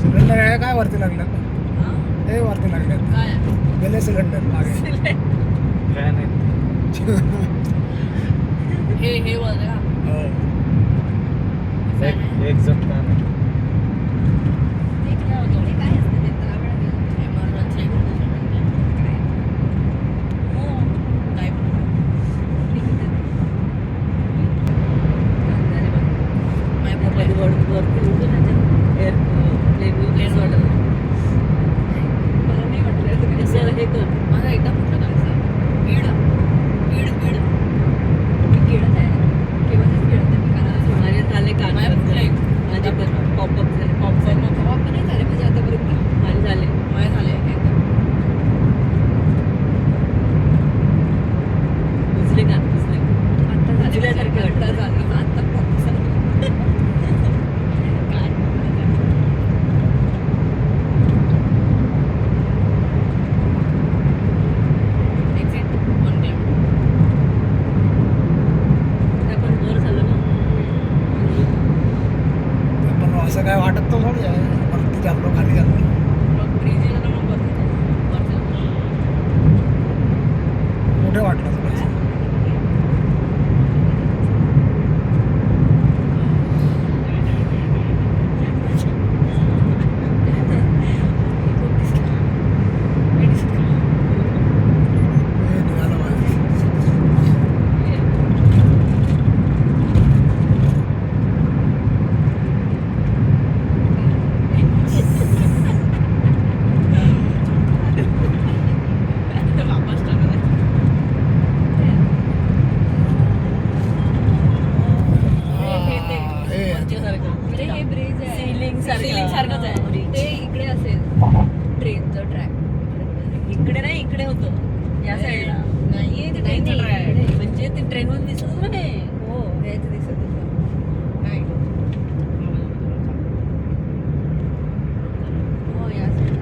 Cylinder आहे काय वरती लागलं हा? हे वरती लागले काय गेले सिलेंडर मागे काय नाही हे बोलते का हो. एक्झॅक्ट काय नाही एमर्जन्सी हो काय माझा एकदा कुठलं करायचं ईड ईड ईड माझ्या कुठलं एक माझे पण पॉपअप झाले माझे झाले माझे झाले एकदा बुजले का बुजले बुजल्यासारखे काय एक्झिट ऑन क्लॅप आपण वर झालं ना पण असं काय वाटत तो थोडी आहे वरती चाललो खाली चाललो मग ब्रिजेला ना मग वरती कुठे वाटलं थोडंसं हे निघालं बाहेर. वापस टाकलं हे Ceiling सारखंच आहे. ते इकडे असेल ट्रेनचं ट्रॅक इकडे नाही इकडे होतं या साईडला नाहीये ते नाही ट्रेन इकडे. म्हणजे ते ट्रेनवर दिसत ना ते हो हेच दिसत नाही हो या साईड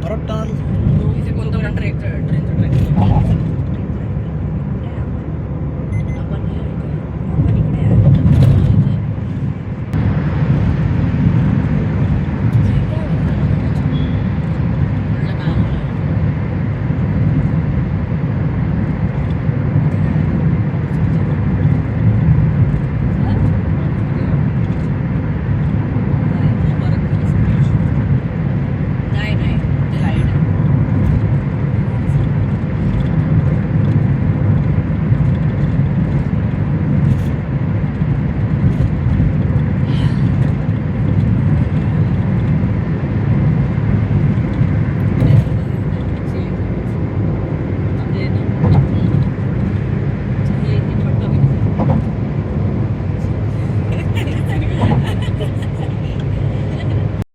परत टाल इथे कोणतं पण ट्रेनचं ट्रेक